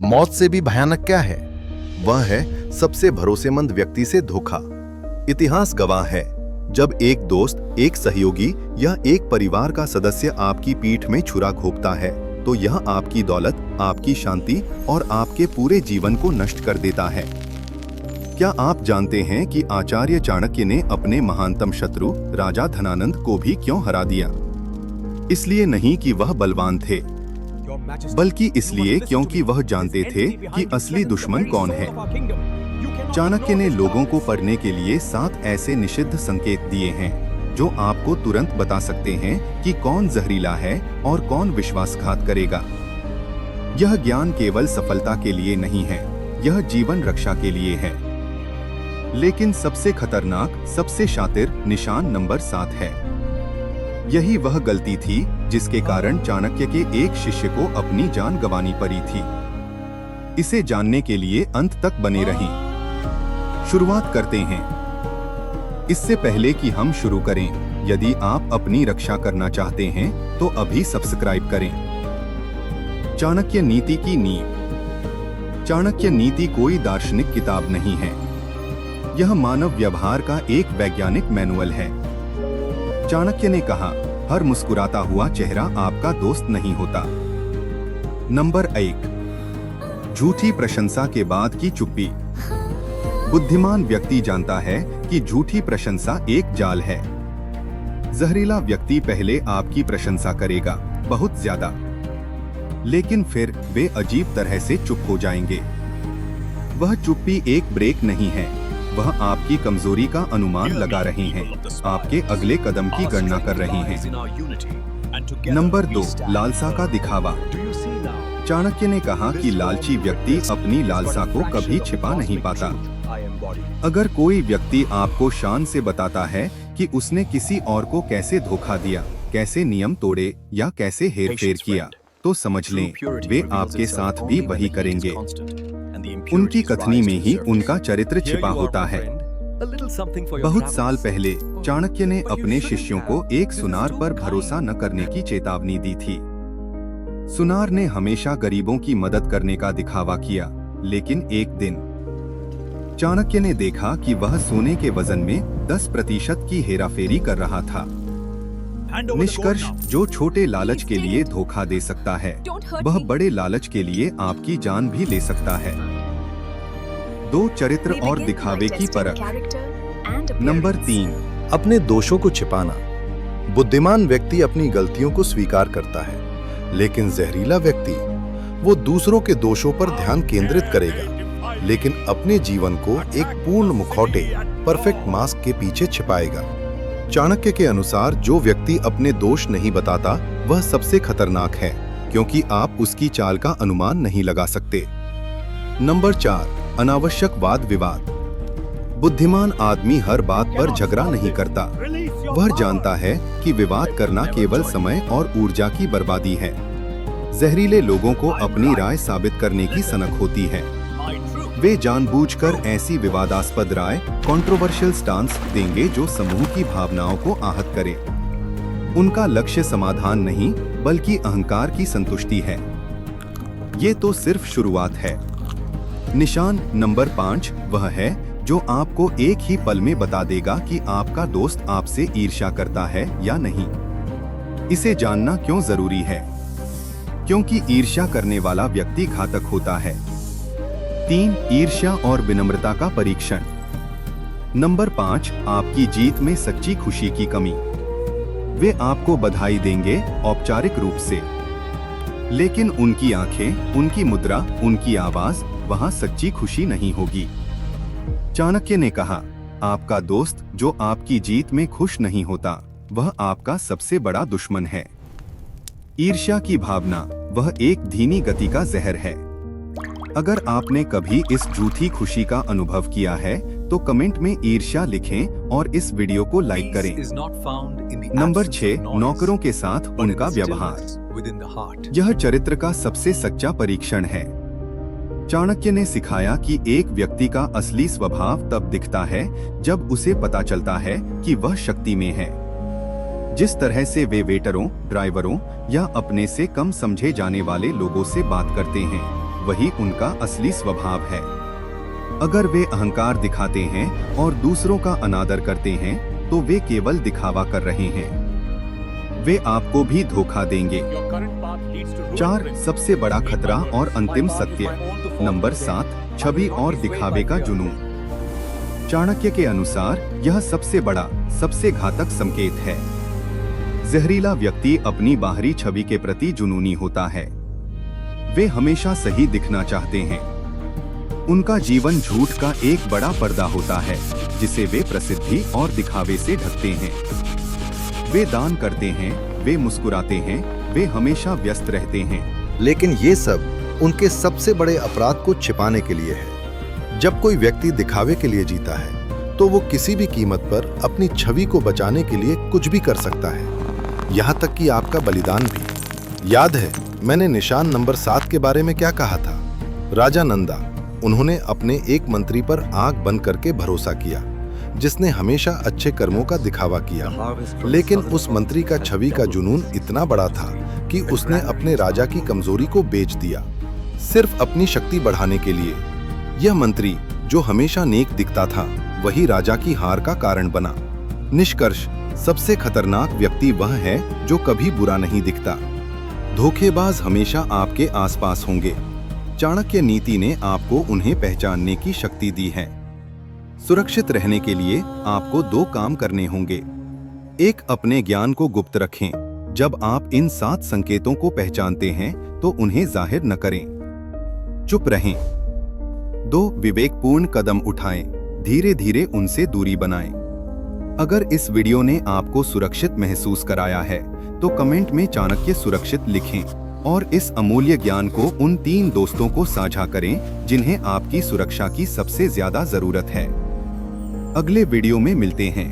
मौत से भी भयानक क्या है? वह है सबसे भरोसेमंद व्यक्ति से धोखा। इतिहास गवाह है, जब एक दोस्त, एक सहयोगी या एक परिवार का सदस्य आपकी पीठ में छुरा घोंपता है, तो यह आपकी दौलत, आपकी शांति और आपके पूरे जीवन को नष्ट कर देता है। क्या आप जानते हैं कि आचार्य चाणक्य ने अपने महानतम शत्रु राजा धनानंद को भी क्यों हरा दिया? इसलिए नहीं कि वह बलवान थे, बल्कि इसलिए क्योंकि वह जानते थे कि असली दुश्मन कौन है। चाणक्य ने लोगों को पढ़ने के लिए 7 ऐसे निषिद्ध संकेत दिए हैं जो आपको तुरंत बता सकते हैं कि कौन जहरीला है और कौन विश्वासघात करेगा। यह ज्ञान केवल सफलता के लिए नहीं है, यह जीवन रक्षा के लिए है। लेकिन सबसे खतरनाक, सबसे शातिर निशान नंबर 7 है। यही वह गलती थी जिसके कारण चाणक्य के एक शिष्य को अपनी जान गंवानी पड़ी थी। इसे जानने के लिए अंत तक बने रहें। शुरुआत करते हैं। इससे पहले कि हम शुरू करें, यदि आप अपनी रक्षा करना चाहते हैं तो अभी सब्सक्राइब करें। चाणक्य नीति की नींव। चाणक्य नीति कोई दार्शनिक किताब नहीं है, यह मानव व्यवहार का एक वैज्ञानिक मैनुअल है। चाणक्य ने कहा, हर मुस्कुराता हुआ चेहरा आपका दोस्त नहीं होता। नंबर 1, झूठी प्रशंसा के बाद की चुप्पी। बुद्धिमान व्यक्ति जानता है कि झूठी प्रशंसा एक जाल है। जहरीला व्यक्ति पहले आपकी प्रशंसा करेगा, बहुत ज्यादा, लेकिन फिर वे अजीब तरह से चुप हो जाएंगे। वह चुप्पी एक ब्रेक नहीं है, वह आपकी कमजोरी का अनुमान लगा रहे हैं, आपके अगले कदम की गणना कर रहे हैं। नंबर 2, लालसा का दिखावा। चाणक्य ने कहा कि लालची व्यक्ति अपनी लालसा को कभी छिपा नहीं पाता। अगर कोई व्यक्ति आपको शान से बताता है कि उसने किसी और को कैसे धोखा दिया, कैसे नियम तोड़े या कैसे हेरफेर किया, तो समझ लें वे आपके साथ भी वही करेंगे। उनकी कथनी में ही उनका चरित्र छिपा होता है। बहुत साल पहले चाणक्य ने अपने शिष्यों को एक सुनार पर भरोसा न करने की चेतावनी दी थी। सुनार ने हमेशा गरीबों की मदद करने का दिखावा किया, लेकिन एक दिन चाणक्य ने देखा कि वह सोने के वजन में 10% की हेराफेरी कर रहा था। निष्कर्ष, जो छोटे लालच के लिए धोखा दे सकता है, वह बड़े लालच के लिए आपकी जान भी ले सकता है। 2, चरित्र और दिखावे की परख। नंबर 3, अपने दोषों को छिपाना। बुद्धिमान व्यक्ति अपनी गलतियों को स्वीकार करता है, लेकिन जहरीला व्यक्ति वो दूसरों के दोषों पर ध्यान केंद्रित करेगा, लेकिन अपने जीवन को एक पूर्ण मुखौटे, परफेक्ट मास्क के पीछे छिपाएगा। चाणक्य के अनुसार जो व्यक्ति अपने दोष नहीं बताता वह सबसे खतरनाक है, क्योंकि आप उसकी चाल का अनुमान नहीं लगा सकते। नंबर 4, अनावश्यक वाद विवाद। बुद्धिमान आदमी हर बात पर झगड़ा नहीं करता। वह जानता है कि विवाद करना केवल समय और ऊर्जा की बर्बादी है। जहरीले लोगों को अपनी राय साबित करने की सनक होती है। वे जानबूझकर ऐसी विवादास्पद राय, कंट्रोवर्शियल स्टांस देंगे जो समूह की भावनाओं को आहत करे। उनका लक्ष्य समाधान नहीं, बल्कि अहंकार की संतुष्टि है। ये तो सिर्फ शुरुआत है। निशान नंबर 5 वह है जो आपको एक ही पल में बता देगा कि आपका दोस्त आपसे ईर्ष्या करता है या नहीं। इसे जानना क्यों जरूरी है? क्योंकि ईर्ष्या करने वाला व्यक्ति घातक होता है। 3, ईर्ष्या और विनम्रता का परीक्षण। नंबर 5, आपकी जीत में सच्ची खुशी की कमी। वे आपको बधाई देंगे औपचारिक रूप से, लेकिन उनकी आंखें, उनकी मुद्रा, उनकी आवाज, वहां सच्ची खुशी नहीं होगी। चाणक्य ने कहा, आपका दोस्त जो आपकी जीत में खुश नहीं होता, वह आपका सबसे बड़ा दुश्मन है। ईर्ष्या की भावना, वह एक धीमी गति का जहर है। अगर आपने कभी इस झूठी खुशी का अनुभव किया है तो कमेंट में ईर्ष्या लिखें और इस वीडियो को लाइक करें। नंबर 6, नौकरों के साथ उनका व्यवहार। यह चरित्र का सबसे सच्चा परीक्षण है। चाणक्य ने सिखाया कि एक व्यक्ति का असली स्वभाव तब दिखता है जब उसे पता चलता है कि वह शक्ति में है। जिस तरह से वे वेटरों, ड्राइवरों या अपने से कम समझे जाने वाले लोगों से बात करते हैं, वही उनका असली स्वभाव है। अगर वे अहंकार दिखाते हैं और दूसरों का अनादर करते हैं तो वे केवल दिखावा कर रहे हैं। वे आपको भी धोखा देंगे। 4 सबसे बड़ा खतरा और अंतिम सत्य। नंबर 7 छवि और दिखावे का जुनून। चाणक्य के अनुसार यह सबसे बड़ा, सबसे घातक संकेत है। जहरीला व्यक्ति अपनी बाहरी छवि के प्रति जुनूनी होता है। वे हमेशा सही दिखना चाहते हैं। उनका जीवन झूठ का एक बड़ा पर्दा होता है जिसे वे प्रसिद्धि और दिखावे से ढकते हैं। वे दान करते हैं, वे मुस्कुराते हैं, वे हमेशा व्यस्त रहते हैं। लेकिन ये सब उनके सबसे बड़े अपराध को छिपाने के लिए है। जब कोई व्यक्ति दिखावे के लिए जीता है तो वो किसी भी कीमत पर अपनी छवि को बचाने के लिए कुछ भी कर सकता है, यहाँ तक कि आपका बलिदान भी। याद है मैंने निशान नंबर 7 के बारे में क्या कहा था? राजा नंदा, उन्होंने अपने एक मंत्री पर आंख बंद करके भरोसा किया जिसने हमेशा अच्छे कर्मों का दिखावा किया। लेकिन उस मंत्री का छवि का जुनून इतना बड़ा था कि उसने अपने राजा की कमजोरी को बेच दिया, सिर्फ अपनी शक्ति बढ़ाने के लिए। यह मंत्री जो हमेशा नेक दिखता था वही राजा की हार का कारण बना। निष्कर्ष, सबसे खतरनाक व्यक्ति वह है जो कभी बुरा नहीं दिखता। धोखेबाज हमेशा आपके आसपास होंगे। चाणक्य नीति ने आपको उन्हें पहचानने की शक्ति दी है। सुरक्षित रहने के लिए आपको 2 काम करने होंगे। 1, अपने ज्ञान को गुप्त रखें। जब आप इन 7 संकेतों को पहचानते हैं तो उन्हें जाहिर न करें, चुप रहें। 2, विवेकपूर्ण कदम उठाएं, धीरे धीरे उनसे दूरी बनाएं। अगर इस वीडियो ने आपको सुरक्षित महसूस कराया है तो कमेंट में चाणक्य सुरक्षित लिखें और इस अमूल्य ज्ञान को उन 3 दोस्तों को साझा करें जिन्हें आपकी सुरक्षा की सबसे ज्यादा जरूरत है। अगले वीडियो में मिलते हैं।